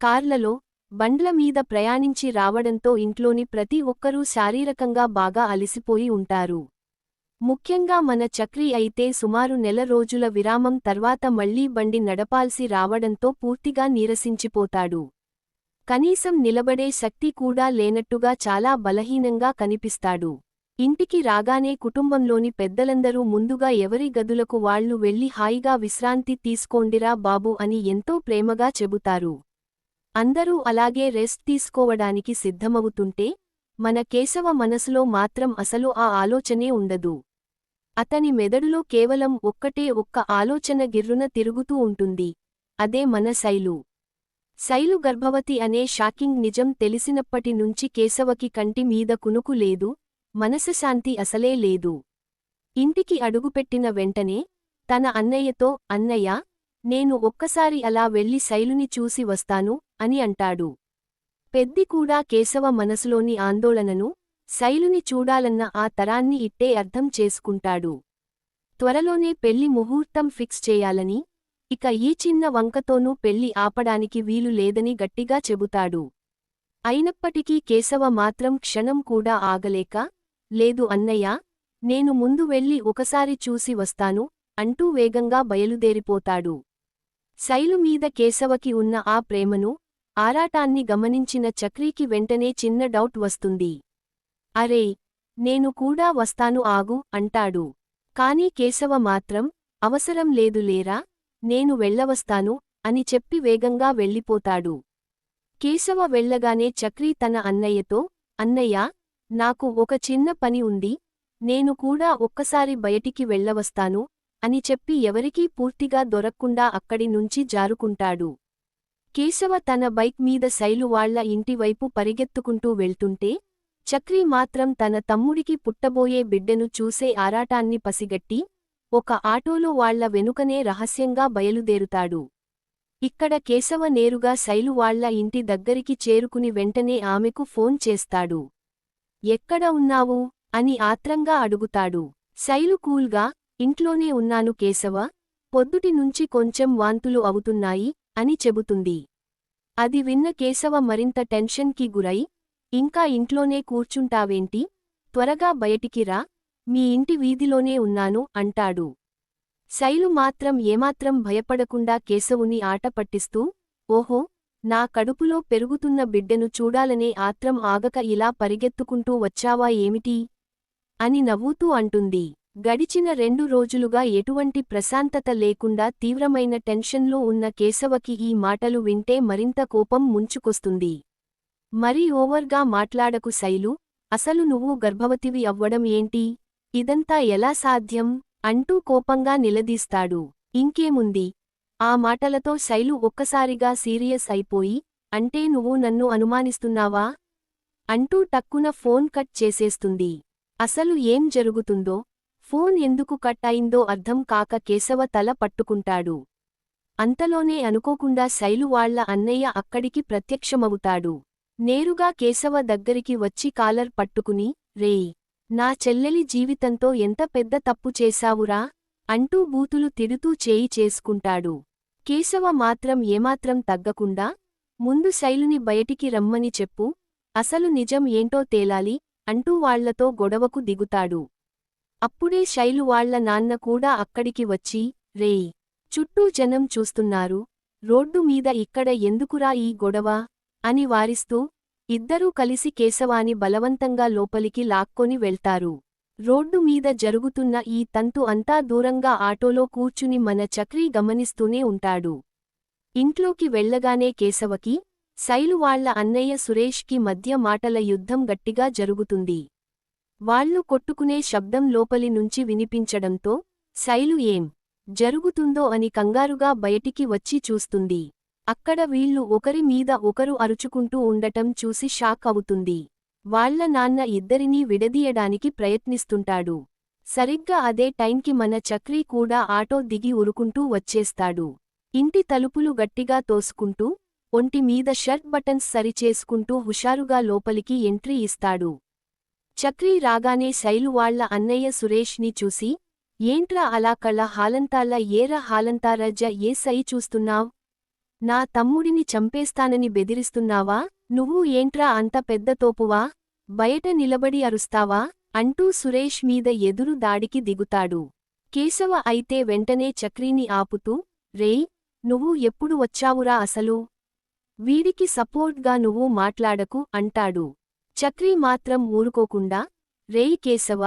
కార్లలో, బండ్ల మీద ప్రయాణించి రావడంతో ఇంట్లోని ప్రతి ఒక్కరూ శారీరకంగా బాగా అలసిపోయి ఉంటారు. ముఖ్యంగా మన చక్రి అయితే సుమారు నెల రోజుల విరామం తర్వాత మళ్లీ బండి నడపాల్సి రావడంతో పూర్తిగా నీరసించిపోతాడు. కనీసం నిలబడే శక్తి కూడా లేనట్టుగా చాలా బలహీనంగా కనిపిస్తాడు. ఇంటికి రాగానే కుటుంబంలోని పెద్దలందరూ ముందుగా ఎవరి గదులకు వాళ్లు వెళ్లి హాయిగా విశ్రాంతి తీసుకోండిరా బాబూ అని ఎంతో ప్రేమగా చెబుతారు. అందరూ అలాగే రెస్ట్ తీసుకోవడానికి సిద్ధమవుతుంటే మన కేశవ మనసులో మాత్రం అసలు ఆ ఆలోచనే ఉండదు. అతని మెదడులో కేవలం ఒక్కటే ఒక్క ఆలోచన గిర్రున తిరుగుతూ ఉంటుంది. అదే మన శైలు. శైలు గర్భవతి అనే షాకింగ్ నిజం తెలిసినప్పటి నుంచి కేశవకి కంటి మీద కునుకు లేదు, మనశ్శాంతి అసలే లేదు. ఇంటికి అడుగుపెట్టిన వెంటనే తన అన్నయ్యతో అన్నయ్య, నేను ఒక్కసారి అలా వెళ్లి శైలుని చూసి వస్తాను అని అంటాడు. పెద్ది కూడా కేశవ మనసులోని ఆందోళనను, శైలుని చూడాలన్న ఆ తరాన్ని ఇట్టే అర్థం చేసుకుంటాడు. త్వరలోనే పెళ్లి ముహూర్తం ఫిక్స్ చేయాలని, ఇక ఈ చిన్న వంకతోనూ పెళ్లి ఆపడానికి వీలు లేదని గట్టిగా చెబుతాడు. అయినప్పటికీ కేశవ మాత్రం క్షణం కూడా ఆగలేక, లేదు అన్నయ్యా, నేను ముందు వెళ్లి ఒకసారి చూసి వస్తాను అంటూ వేగంగా బయలుదేరిపోతాడు. శైలు మీద కేశవకి ఉన్న ఆ ప్రేమను, ఆరాటాన్ని గమనించిన చక్రీకి వెంటనే చిన్న డౌట్ వస్తుంది. అరే, నేను కూడా వస్తాను ఆగు అంటాడు. కాని కేశవ మాత్రం, అవసరం లేదు లేరా, నేను వెళ్ళవస్తాను అని చెప్పి వేగంగా వెళ్ళిపోతాడు. కేశవ వెళ్ళగానే చక్రీ తన అన్నయ్యతో, అన్నయ్యా, నాకు ఒక చిన్న పని ఉంది, నేను కూడా ఒక్కసారి బయటికి వెళ్ళవస్తాను అని చెప్పి ఎవరికీ పూర్తిగా దొరక్కుండా అక్కడి నుంచి జారుకుంటాడు. కేశవ తన బైక్ మీద శైలు వాళ్ల ఇంటివైపు పరిగెత్తుకుంటూ వెళ్తుంటే, చక్రీ మాత్రం తన తమ్ముడికి పుట్టబోయే బిడ్డను చూసే ఆరాటాన్ని పసిగట్టి, ఒక ఆటోలో వాళ్ల వెనుకనే రహస్యంగా బయలుదేరుతాడు. ఇక్కడ కేశవ నేరుగా శైలు వాళ్ల ఇంటి దగ్గరికి చేరుకుని వెంటనే ఆమెకు ఫోన్ చేస్తాడు. ఎక్కడ ఉన్నావు అని ఆత్రంగా అడుగుతాడు. శైలు కూల్గా, ఇంట్లోనే ఉన్నాను కేశవ, పొద్దుటి నుంచి కొంచెం వాంతులు అవుతున్నాయి అని చెబుతుంది. అది విన్న కేశవ మరింత టెన్షన్కి గురై, ఇంకా ఇంట్లోనే కూర్చుంటావేంటి, త్వరగా బయటికి రా, మీ ఇంటి వీధిలోనే ఉన్నాను అంటాడు. శైలు మాత్రం ఏమాత్రం భయపడకుండా కేశవుని ఆట పట్టిస్తూ, ఓహో, నా కడుపులో పెరుగుతున్న బిడ్డను చూడాలనే ఆత్రం ఆగక ఇలా పరిగెత్తుకుంటూ వచ్చావా ఏమిటి అని నవ్వుతూ అంటుంది. గడిచిన 2 రోజులుగా ఎటువంటి ప్రశాంతత లేకుండా తీవ్రమైన టెన్షన్లో ఉన్న కేశవకి ఈ మాటలు వింటే మరింత కోపం ముంచుకొస్తుంది. మరీ ఓవర్గా మాట్లాడకు శైలు, అసలు నువ్వు గర్భవతివి అవ్వడం ఏంటి, ఇదంతా ఎలా సాధ్యం అంటూ కోపంగా నిలదీస్తాడు. ఇంకేముంది, ఆ మాటలతో శైలు ఒక్కసారిగా సీరియస్ అయిపోయి, అంటే నువ్వు నన్ను అనుమానిస్తున్నావా అంటూ టక్కున ఫోన్ కట్ చేసేస్తుంది. అసలు ఏం జరుగుతుందో, ఫోన్ ఎందుకు కట్ అయిందో అర్థం కాక కేశవ తల పట్టుకుంటాడు. అంతలోనే అనుకోకుండా శైలు వాళ్ల అన్నయ్య అక్కడికి ప్రత్యక్షమవుతాడు. నేరుగా కేశవ దగ్గరికి వచ్చి కాలర్ పట్టుకుని, రేయ్, నా చెల్లెలి జీవితంతో ఎంత పెద్ద తప్పు చేశావురా అంటూ బూతులు తిడుతూ చేయి చేసుకుంటాడు. కేశవ మాత్రం ఏమాత్రం తగ్గకుండా, ముందు శైలుని బయటికి రమ్మని చెప్పు, అసలు నిజం ఏంటో తేలాలి అంటూ వాళ్లతో గొడవకు దిగుతాడు. అప్పుడే శైలు వాళ్ల నాన్న కూడా అక్కడికి వచ్చి, రేయ్, చుట్టూ జనం చూస్తున్నారు, రోడ్డు మీద ఇక్కడ ఎందుకురా ఈ గొడవ అని వారిస్తూ, ఇద్దరూ కలిసి కేశవాని బలవంతంగా లోపలికి లాక్కొని వెళ్తారు. రోడ్డు మీద జరుగుతున్న ఈ తంతు అంతా దూరంగా ఆటోలో కూర్చుని మన చక్రీ గమనిస్తూనే ఉంటాడు. ఇంట్లోకి వెళ్లగానే కేశవకి, శైలు వాళ్ల అన్నయ్య సురేష్కి మధ్య మాటల యుద్ధం గట్టిగా జరుగుతుంది. వాళ్లు కొట్టుకునే శబ్దం లోపలి నుంచి వినిపించడంతో, శైలు ఏం జరుగుతుందో అని కంగారుగా బయటికి వచ్చి చూస్తుంది. అక్కడ వీళ్లు ఒకరి మీద ఒకరు అరుచుకుంటూ ఉండటం చూసి షాక్ అవుతుంది. వాళ్ల నాన్న ఇద్దరినీ విడదీయడానికి ప్రయత్నిస్తుంటాడు. సరిగ్గా అదే టైంకి మన చక్రీ కూడా ఆటో దిగి ఉరుకుంటూ వచ్చేస్తాడు. ఇంటి తలుపులు గట్టిగా తోసుకుంటూ, ఒంటి మీద షర్ట్ బటన్స్ సరిచేసుకుంటూ హుషారుగా లోపలికి ఎంట్రీ ఇస్తాడు. చక్రీ రాగానే శైలు వాళ్ల అన్నయ్య సురేష్ని చూసి, ఏంట్రా అలా కళ్ళ హాలంతాళ్ళ ఏరా హాలంతారజ్జ ఏ సై చూస్తున్నావ్ నా తమ్ముడిని చంపేస్తానని బెదిరిస్తున్నావా? నువ్వు ఏంట్రా అంత పెద్ద తోపువా? బయట నిలబడి అరుస్తావా? అంటూ సురేష్ మీద ఎదురు దాడికి దిగుతాడు. కేశవ అయితే వెంటనే చక్రీని ఆపుతూ, రేయ్, నువ్వు ఎప్పుడు వచ్చావురా అసలు? వీడికి సపోర్ట్గా నువ్వు మాట్లాడకు అంటాడు. చక్రీ మాత్రం ఊరుకోకుండా, రేయ్ కేశవ,